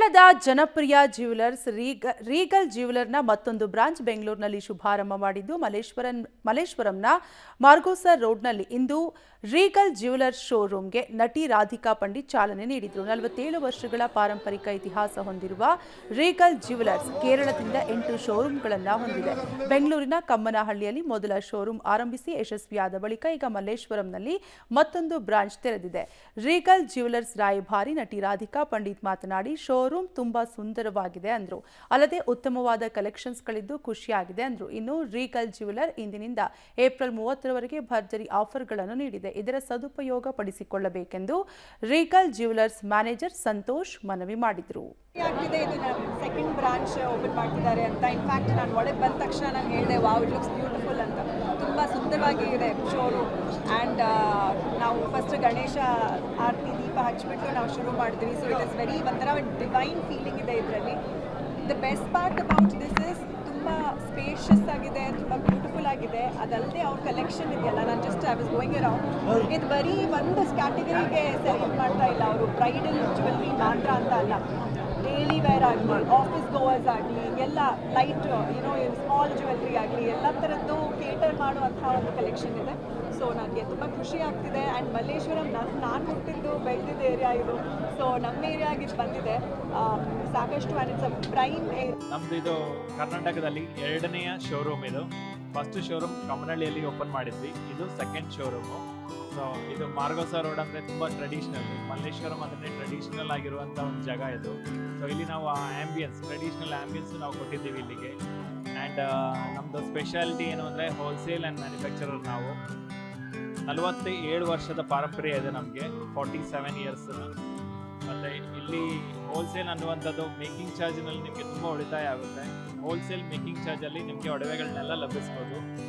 ಕೇರಳದ ಜನಪ್ರಿಯ jewellers Regal ಜ್ಯುವೆಲರ್ನ ಮತ್ತೊಂದು ಬ್ರಾಂಚ್ ಬೆಂಗಳೂರಿನಲ್ಲಿ ಶುಭಾರಂಭ ಮಾಡಿದ್ದು ಮಲ್ಲೇಶ್ವರಂನ ಮಾರ್ಗೋಸರ್ ರೋಡ್ನಲ್ಲಿ ಇಂದು ರೀಗಲ್ ಜ್ಯುವೆಲರ್ಸ್ ಶೋರೂಮ್ಗೆ ನಟಿ ರಾಧಿಕಾ ಪಂಡಿತ್ ಚಾಲನೆ ನೀಡಿದರು. 47 ವರ್ಷಗಳ ಪಾರಂಪರಿಕ ಇತಿಹಾಸ ಹೊಂದಿರುವ ರೀಗಲ್ ಜ್ಯುವೆಲರ್ಸ್ ಕೇರಳದಿಂದ 8 ಶೋರೂಮ್ಗಳನ್ನು ಹೊಂದಿದೆ. ಬೆಂಗಳೂರಿನ ಕಮ್ಮನಹಳ್ಳಿಯಲ್ಲಿ ಮೊದಲ ಶೋರೂಮ್ ಆರಂಭಿಸಿ ಯಶಸ್ವಿಯಾದ ಬಳಿಕ ಈಗ ಮಲ್ಲೇಶ್ವರಂನಲ್ಲಿ ಮತ್ತೊಂದು ಬ್ರಾಂಚ್ ತೆರೆದಿದೆ. ರೀಗಲ್ ಜ್ಯುವೆಲರ್ಸ್ ರಾಯಭಾರಿ ನಟಿ ರಾಧಿಕಾ ಪಂಡಿತ್ ಮಾತನಾಡಿ, ಶೋರೂಮ್ ತುಂಬಾ ಸುಂದರವಾಗಿದೆ ಅಂದ್ರು. ಅಲ್ಲದೆ ಉತ್ತಮವಾದ ಕಲೆಕ್ಷನ್ಸ್ಗಳಿದ್ದು ಖುಷಿಯಾಗಿದೆ ಅಂದ್ರು. ಇನ್ನು ರೀಗಲ್ ಜ್ಯುವೆಲರ್ ಇಂದಿನಿಂದ ಏಪ್ರಿಲ್ 30ರವರೆಗೆ ಭರ್ಜರಿ ಆಫರ್ಗಳನ್ನು ನೀಡಿದೆ. ಇದರ ಸದುಪಯೋಗ ಪಡಿಸಿಕೊಳ್ಳಬೇಕೆಂದು ರೀಗಲ್ ಜ್ಯುವೆಲರ್ಸ್ ಮ್ಯಾನೇಜರ್ ಸಂತೋಷ್ ಮನವಿ ಮಾಡಿದರು. ಸೆಕೆಂಡ್ ಬ್ರಾಂಚ್ ಓಪನ್ ಮಾಡ್ತಿದ್ದಾರೆ ಅಂತ. ಇನ್ಫ್ಯಾಕ್ಟ್ ನಾನು ಒಳಗೆ ಬಂದ ತಕ್ಷಣ ನಾನು ಹೇಳಿದೆ, ವಾವ್, ಇಟ್ ಲುಕ್ಸ್ ಬ್ಯೂಟಿಫುಲ್ ಅಂತ. ತುಂಬ ಸುಂದರವಾಗಿದೆ ಶೋರೂಮ್. ಆ್ಯಂಡ್ ನಾವು ಫಸ್ಟ್ ಗಣೇಶ ಆರತಿ ದೀಪ ಹಚ್ಚಿಬಿಟ್ಟು ನಾವು ಶುರು ಮಾಡಿದ್ವಿ. ಸೊ ಇಟ್ ಇಸ್ ವೆರಿ ಒಂಥರ ಡಿವೈನ್ ಫೀಲಿಂಗ್ ಇದೆ ಇದರಲ್ಲಿ. The best part about this is ತುಂಬ ಸ್ಪೇಷಿಯಸ್ ಆಗಿದೆ, ತುಂಬ ಬ್ಯೂಟಿಫುಲ್ ಆಗಿದೆ. ಅದಲ್ಲದೆ ಅವ್ರ ಕಲೆಕ್ಷನ್ ಇದೆಯಲ್ಲ, ನಾನು just I was going around, ಇದು ಬರೀ ಒಂದು ಕ್ಯಾಟಗರಿಗೆ ಸೆಲೆಕ್ಟ್ ಮಾಡ್ತಾ ಇಲ್ಲ ಅವರು. ಬ್ರೈಡಲ್ ಜ್ಯುವೆಲ್ರಿ ಮಾತ್ರ ಅಂತ ಅಲ್ಲ, ಡೈಲಿ ವೇರ್ ಆಗಲಿ, ಆಫೀಸ್ ಗೋವರ್ಸ್ ಆಗಲಿ, ಎಲ್ಲ ಲೈಟ್ ಸ್ಮಾಲ್ ಜ್ಯುವೆಲ್ರಿ ಆಗಲಿ, ಎಲ್ಲ ಥರದ್ದು ಕೇಟರ್ ಮಾಡುವಂಥ ಒಂದು ಕಲೆಕ್ಷನ್ ಇದೆ. ಸೊ ನನಗೆ ತುಂಬ ಖುಷಿ ಆಗ್ತಿದೆ. ಆ್ಯಂಡ್ ಮಲ್ಲೇಶ್ವರಂ ನಾನು ಹುಟ್ಟಿದ್ದು ಬೆಳೆದಿದ್ದ ಏರಿಯಾ ಇದು. ಸೊ ನಮ್ಮ ಏರಿಯಾಗೆ ಬಂದಿದೆ ಸಾಕಷ್ಟು. ಆ್ಯಂಡ್ ಇಟ್ಸ್ ಅ ಪ್ರೈಮ್ ನಮ್ಮದು ಇದು ಕರ್ನಾಟಕದಲ್ಲಿ 2ನೇಯ ಶೋರೂಮ್. ಇದು ಫಸ್ಟ್ ಶೋರೂಮ್ ಕಮ್ಮನಹಳ್ಳಿಯಲ್ಲಿ ಓಪನ್ ಮಾಡಿದ್ವಿ, ಇದು ಸೆಕೆಂಡ್ ಶೋರೂಮು. ಸೊ ಇದು ಮಾರ್ಗೋಸರ್ ರೋಡ್ ಅಂದರೆ ತುಂಬ ಟ್ರೆಡಿಷ್ನಲ್. ಮಲ್ಲೇಶ್ವರಂ ಅಂದರೆ ಟ್ರೆಡಿಷ್ನಲ್ ಆಗಿರುವಂಥ ಒಂದು ಜಾಗ ಇದು. ಸೊ ಇಲ್ಲಿ ನಾವು ಆ್ಯಂಬಿಯನ್ಸ್, ಟ್ರೆಡಿಷ್ನಲ್ ಆ್ಯಂಬಿಯನ್ಸ್ ನಾವು ಕೊಟ್ಟಿದ್ದೀವಿ ಇಲ್ಲಿಗೆ. ಆ್ಯಂಡ್ ನಮ್ಮದು ಸ್ಪೆಷಾಲಿಟಿ ಏನು ಅಂದರೆ ಹೋಲ್ಸೇಲ್ ಆ್ಯಂಡ್ ಮ್ಯಾನುಫ್ಯಾಕ್ಚರರ್. ನಾವು 47 ವರ್ಷದ ಪಾರಂಪರ್ಯ ಇದೆ ನಮಗೆ, 47 ಇಯರ್ಸ್. ಮತ್ತು ಇಲ್ಲಿ ಹೋಲ್ಸೇಲ್ ಅನ್ನುವಂಥದ್ದು ಮೇಕಿಂಗ್ ಚಾರ್ಜ್ನಲ್ಲಿ ನಿಮಗೆ ತುಂಬ ಉಳಿತಾಯ ಆಗುತ್ತೆ. ಹೋಲ್ಸೇಲ್ ಮೇಕಿಂಗ್ ಚಾರ್ಜಲ್ಲಿ ನಿಮಗೆ ಒಡವೆಗಳನ್ನೆಲ್ಲ ಲಭಿಸ್ಬೋದು.